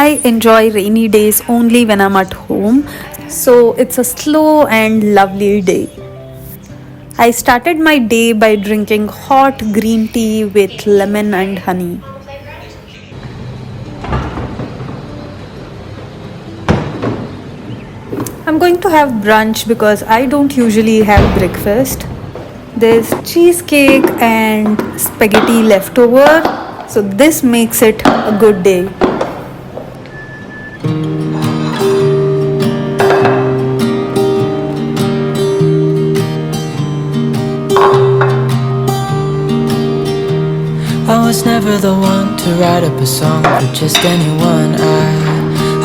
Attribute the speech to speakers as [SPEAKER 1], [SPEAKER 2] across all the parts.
[SPEAKER 1] I enjoy rainy days only when I'm at home, so it's a slow and lovely day. I started my day by drinking hot green tea with lemon and honey. I'm going to have brunch because I don't usually have breakfast. There's cheesecake and spaghetti leftover, so this makes it a good day.
[SPEAKER 2] I was never the one to write up a song for just anyone.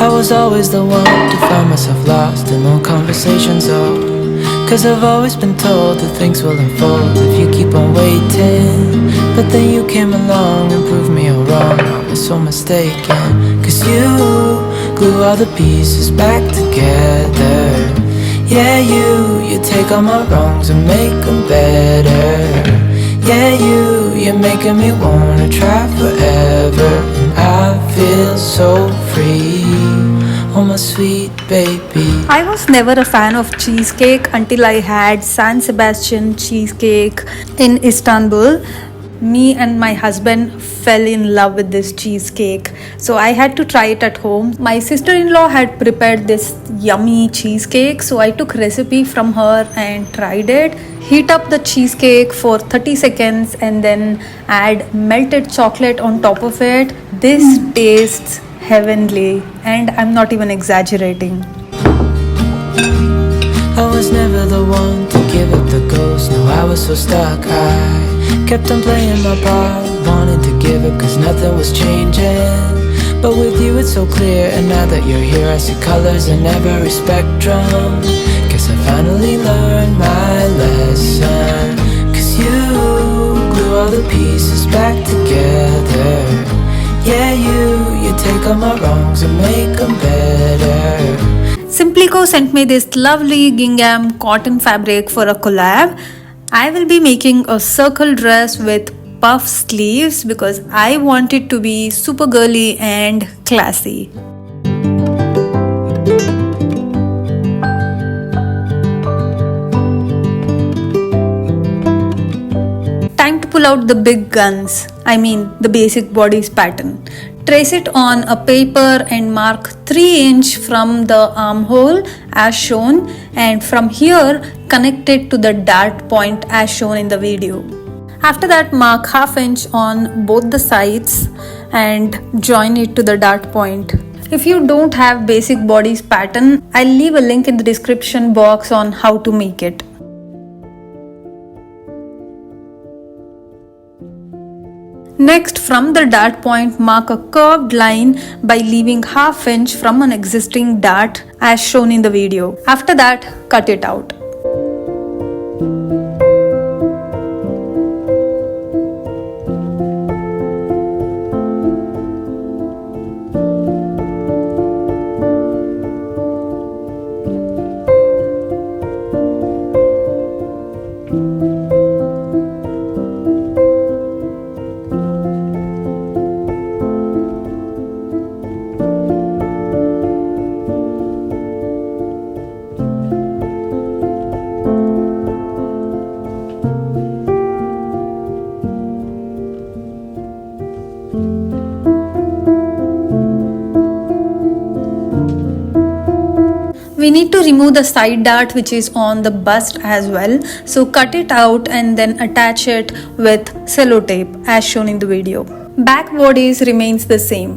[SPEAKER 2] I was always the one to find myself lost in long conversations. Cause I've always been told that things will unfold if you keep on waiting. But then you came along and proved me all wrong. I was so mistaken. Cause you glue all the pieces back together. Yeah, you take all my wrongs and make them better. Yeah, you're making me wanna try forever. And I feel so free. Oh my sweet baby.
[SPEAKER 1] I was never a fan of cheesecake until I had San Sebastian cheesecake in Istanbul. Me and my husband fell in love with this cheesecake, so I had to try it at home. My sister-in-law had prepared this yummy cheesecake, so I took recipe from her and tried it. Heat up the cheesecake for 30 seconds and then add melted chocolate on top of it. This tastes heavenly, and I'm not even exaggerating.
[SPEAKER 2] I was never the one to give it the ghost. No, I was so stuck. I kept on playing my part, wanted to give it cause nothing was changing. But with you it's so clear, and now that you're here I see colors in every spectrum. Guess I finally learned my lesson. Cause you glue all the pieces back together. Yeah, you take all my wrongs and make them better.
[SPEAKER 1] Simplico sent me this lovely gingham cotton fabric for a collab. I will be making a circle dress with puff sleeves because I want it to be super girly and classy. Time to pull out the big guns, the basic bodice pattern. Trace it on a paper and mark 3" from the armhole as shown, and from here connect it to the dart point as shown in the video. After that, mark 1/2 inch on both the sides and join it to the dart point. If you don't have basic bodice pattern, I'll leave a link in the description box on how to make it. Next, from the dart point, mark a curved line by leaving 1/2 inch from an existing dart as shown in the video. After that, cut it out. We need to remove the side dart which is on the bust as well, so cut it out and then attach it with sellotape as shown in the video. Back bodice remains the same.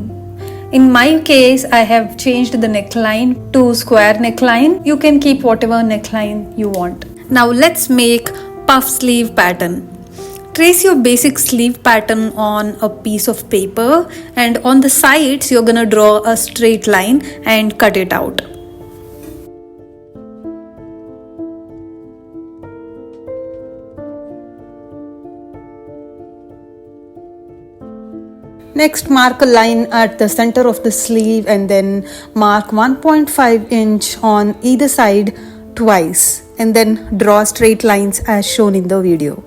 [SPEAKER 1] In my case, I have changed the neckline to square neckline. You can keep whatever neckline you want. Now let's make puff sleeve pattern. Trace your basic sleeve pattern on a piece of paper, and on the sides you're gonna draw a straight line and cut it out. Next, mark a line at the center of the sleeve and then mark 1.5 inch on either side twice, and then draw straight lines as shown in the video.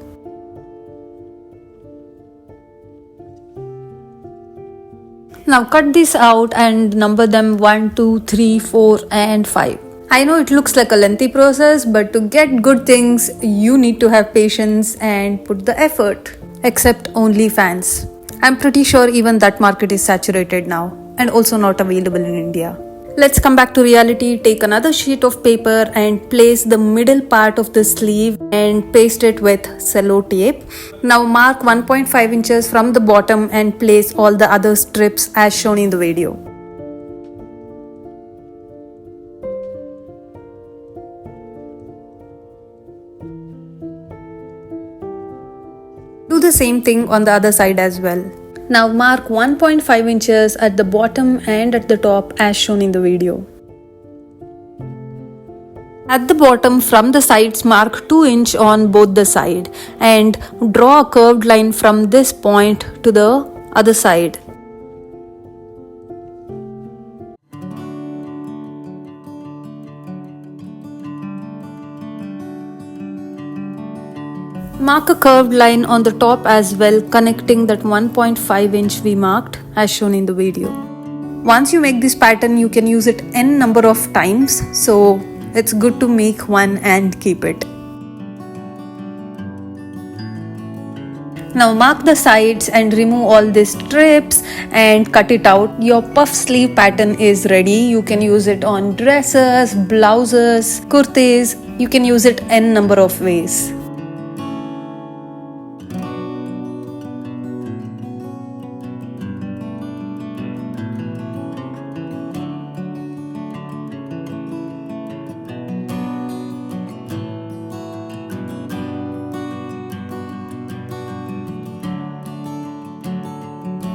[SPEAKER 1] Now cut this out and number them 1, 2, 3, 4 and 5. I know it looks like a lengthy process, but to get good things, you need to have patience and put the effort. Except OnlyFans. I'm pretty sure even that market is saturated now and also not available in India. Let's come back to reality. Take another sheet of paper and place the middle part of the sleeve and paste it with cello tape. Now mark 1.5 inches from the bottom and place all the other strips as shown in the video. Do the same thing on the other side as well. Now mark 1.5 inches at the bottom and at the top as shown in the video. At the bottom from the sides mark 2 inch on both the side and draw a curved line from this point to the other side. Mark a curved line on the top as well, connecting that 1.5 inch we marked as shown in the video. Once you make this pattern, you can use it n number of times, so it's good to make one and keep it. Now mark the sides and remove all these strips and cut it out. Your puff sleeve pattern is ready. You can use it on dresses, blouses, kurtis. You can use it n number of ways.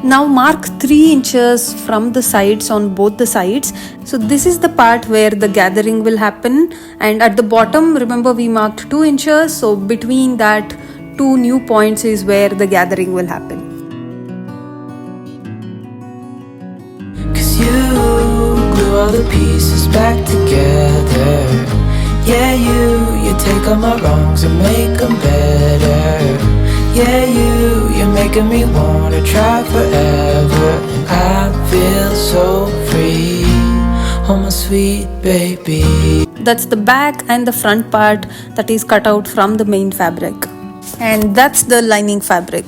[SPEAKER 1] Now mark 3 inches from the sides on both the sides. So this is the part where the gathering will happen, and at the bottom remember we marked 2 inches, so between that 2 new points is where the gathering will happen.
[SPEAKER 2] Cause you glue all the pieces back together. Yeah, you take all my wrongs and make them better. Yeah, you're making me wanna try forever. And I feel so free, oh my sweet baby.
[SPEAKER 1] That's the back and the front part that is cut out from the main fabric. And that's the lining fabric.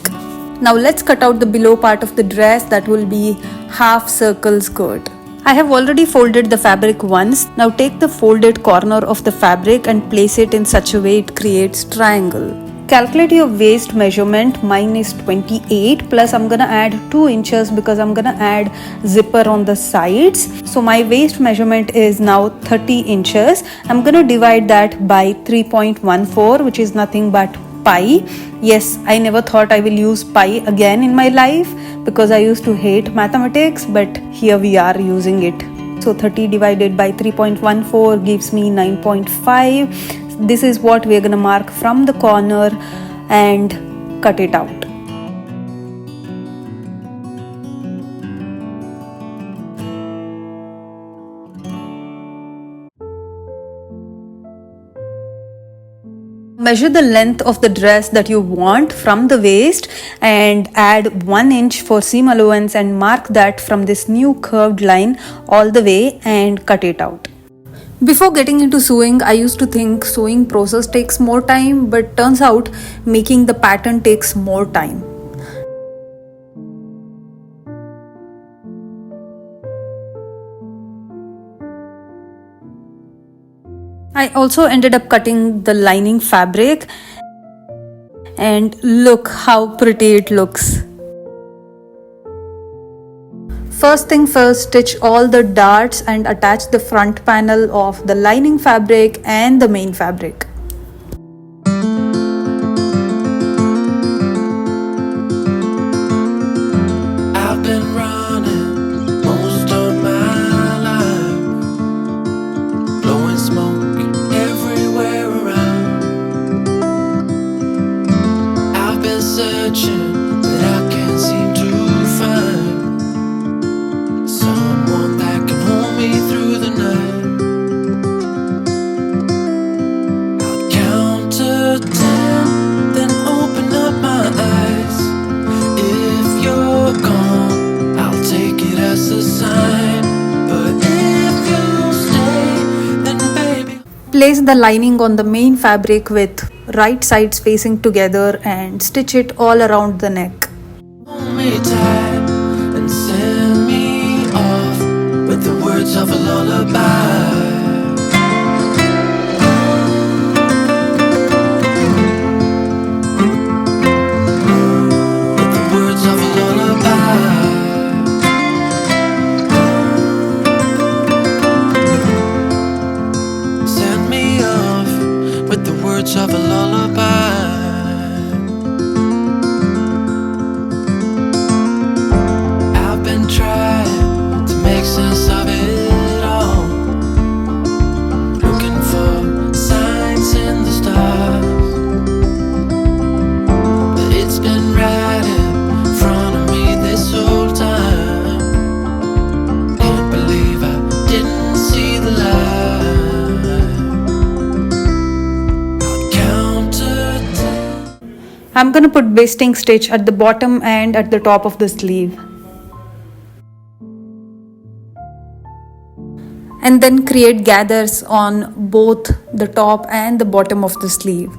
[SPEAKER 1] Now let's cut out the below part of the dress, that will be half circle skirt. I have already folded the fabric once. Now take the folded corner of the fabric and place it in such a way it creates triangle. Calculate your waist measurement. Mine is 28 plus I'm gonna add 2 inches because I'm gonna add zipper on the sides. So my waist measurement is now 30 inches. I'm gonna divide that by 3.14, which is nothing but pi. Yes, I never thought I will use pi again in my life because I used to hate mathematics, but here we are using it. So 30 divided by 3.14 gives me 9.5. This is what we're gonna mark from the corner and cut it out. Measure the length of the dress that you want from the waist and add 1 inch for seam allowance and mark that from this new curved line all the way and cut it out. Before getting into sewing, I used to think sewing process takes more time, but turns out making the pattern takes more time. I also ended up cutting the lining fabric, and look how pretty it looks. First thing first, stitch all the darts and attach the front panel of the lining fabric and the main fabric.
[SPEAKER 2] I've been running most of my life, blowing smoke everywhere around. I've been searching, but I can't seem to find someone that can hold me through the night. I'll count to 10, then open up my eyes. If you're gone, I'll take it
[SPEAKER 1] place the lining on the main fabric with right sides facing together and stitch it all around the neck.
[SPEAKER 2] Hold me tight and send me off with the words of a lullaby. With the words of a lullaby. Send me off with the words of a lullaby. Trying to make sense of it all, looking for signs in the stars, but it's been right in front of me this whole time. Can't believe I didn't see the light. I'll count to 10.
[SPEAKER 1] I'm gonna put basting stitch at the bottom and at the top of the sleeve. And then create gathers on both the top and the bottom of the sleeve.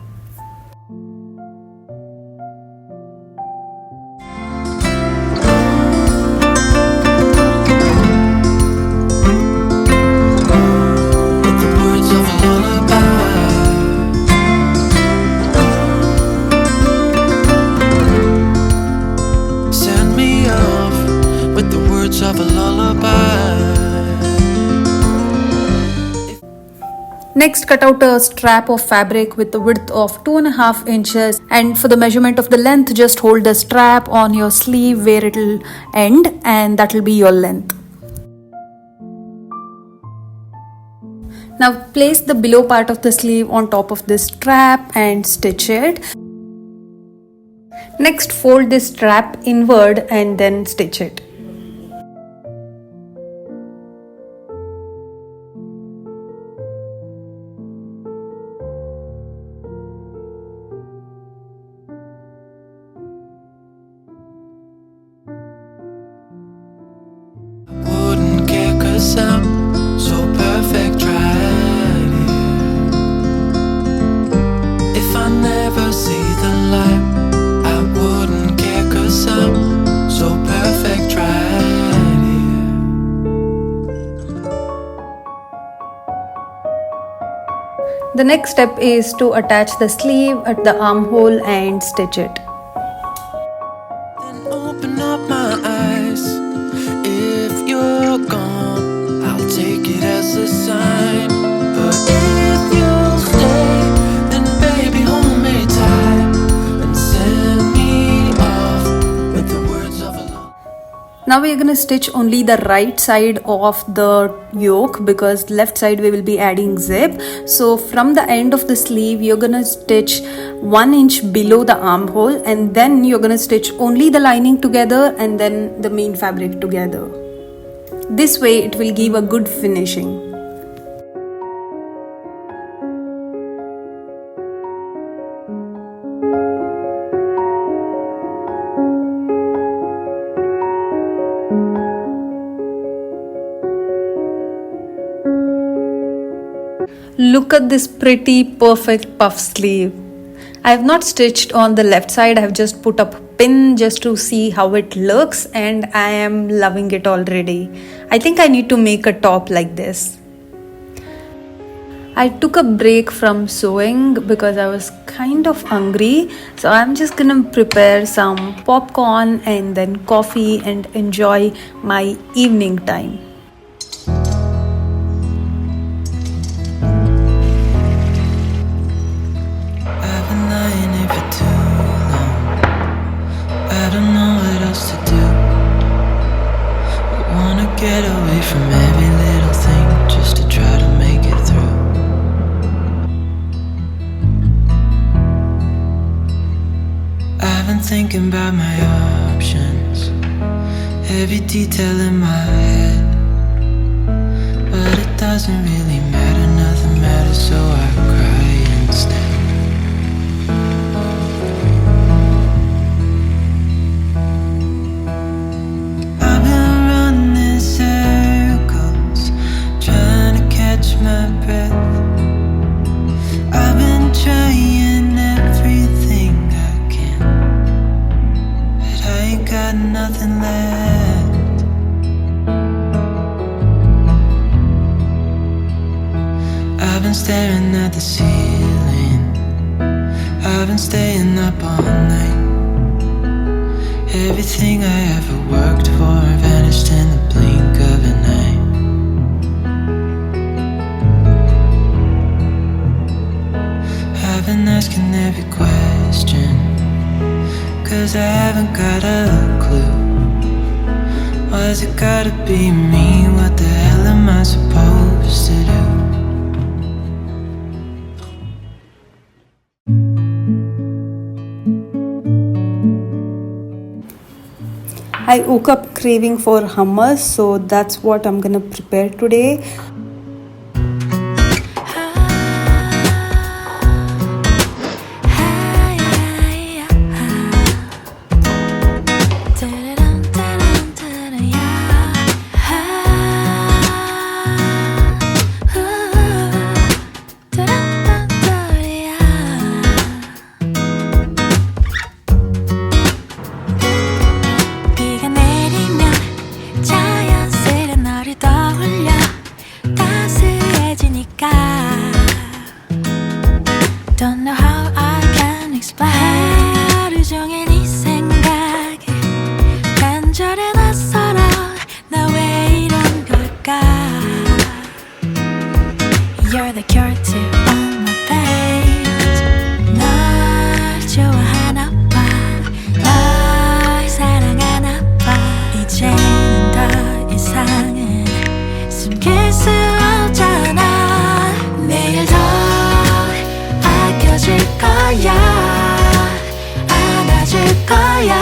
[SPEAKER 2] With the words of a lullaby. Send me off with the words of a lullaby.
[SPEAKER 1] Next, cut out a strap of fabric with the width of 2.5 inches, and for the measurement of the length, just hold the strap on your sleeve where it will end, and that will be your length. Now place the below part of the sleeve on top of this strap and stitch it. Next, fold this strap inward and then stitch it.
[SPEAKER 2] I'm so perfect right here. If I never see the light, I wouldn't care, 'cause I'm so perfect right here.
[SPEAKER 1] The next step is to attach the sleeve at the armhole and stitch it.
[SPEAKER 2] Then open up my eyes. If you're gone, I'll take it as a sign. But if you'll stay, then baby hold me tight and send me off with the words of a love.
[SPEAKER 1] Now we are going to stitch only the right side of the yoke, because left side we will be adding zip. So from the end of the sleeve you're going to stitch 1 inch below the armhole, and then you're going to stitch only the lining together and then the main fabric together. This way it will give a good finishing. Look at this pretty perfect puff sleeve. I have not stitched on the left side, I have just put up a pin just to see how it looks, and I am loving it already. I think I need to make a top like this. I took a break from sewing because I was kind of hungry, so I'm just gonna prepare some popcorn and then coffee and enjoy my evening time.
[SPEAKER 2] Get away from every little thing just to try to make it through. I've been thinking about my options, every detail in my head, but it doesn't really matter, nothing matters, so I cry instead. My breath, I've been staying up all night. Everything I ever worked for vanished in the blink of an eye. I've been asking every question, 'cause I haven't got a clue. Why's it gotta be me? What the hell am I supposed to do?
[SPEAKER 1] I woke up craving for hummus, so that's what I'm gonna prepare today.
[SPEAKER 3] Don't know how I can explain. 하루 종일 네 생각에 간절해 낯설어. 나 왜 이런 걸까? You're the cure to all my pains. 널 좋아하나 봐. 널 사랑하나 봐. 이제는 더 이상은 숨길 수 없잖아. 내일 더 줄 거야. 안아줄 거야.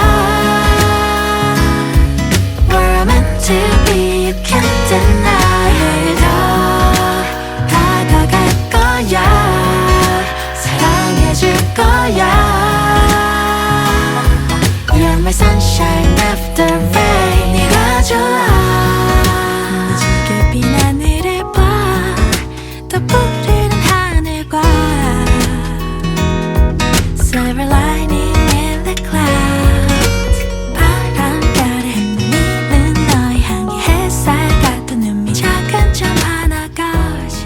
[SPEAKER 3] We're meant to be, you can't deny. 내일 더 다가갈 거야. 사랑해줄 거야. You're my sunshine after rain. 네가 좋아. 무지개 빈 하늘을 봐. 더 푸르른 하늘과 silver lining in the clouds. 바람결에 흔들리는 너의 향기 햇살 같은 눈밑 작은 점 하나같이.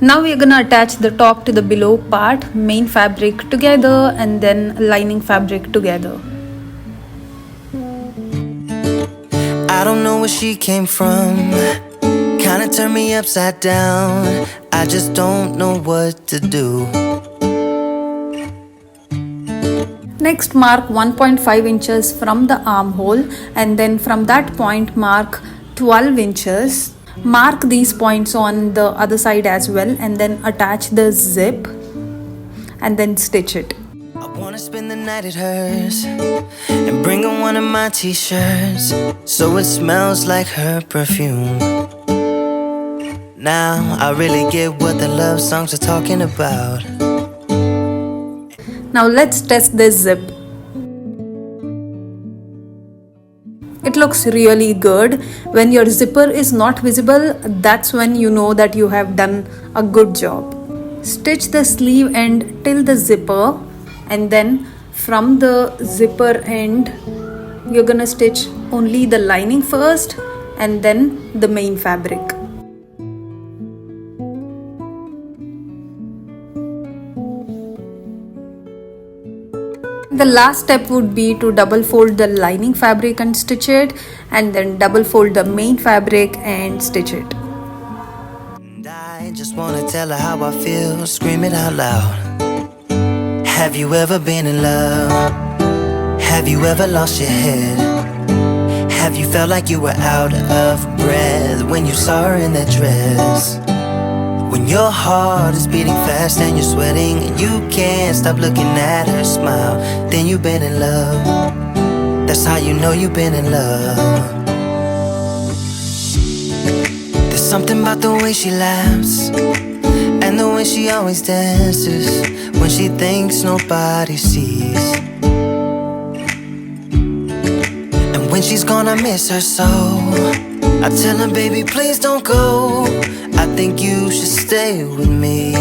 [SPEAKER 1] Now we are gonna attach the top to the below part, main fabric together and then lining fabric together.
[SPEAKER 4] I don't know where she came from. Kinda turned me upside down. I just don't know what to do.
[SPEAKER 1] Next, mark 1.5 inches from the armhole and then from that point mark 12 inches. Mark these points on the other side as well and then attach the zip and then stitch it.
[SPEAKER 4] I wanna spend the night at hers and bring her one of my t-shirts so it smells like her perfume. Now I really get what the love songs are talking about.
[SPEAKER 1] Now let's test this zip. It looks really good. When your zipper is not visible, that's when you know that you have done a good job. Stitch the sleeve end till the zipper and then from the zipper end you're gonna stitch only the lining first and then the main fabric. The last step would be to double fold the lining fabric and stitch it and then double fold the main fabric and stitch it.
[SPEAKER 4] And I just wanna tell her how I feel, scream it out loud. Have you ever been in love? Have you ever lost your head? Have you felt like you were out of breath when you saw her in that dress? When your heart is beating fast and you're sweating and you can't stop looking at her smile, then you've been in love. That's how you know you've been in love. There's something about the way she laughs and the way she always dances when she thinks nobody sees. And when she's gone I miss her so. I tell her, baby, please don't go. I think you should stay with me.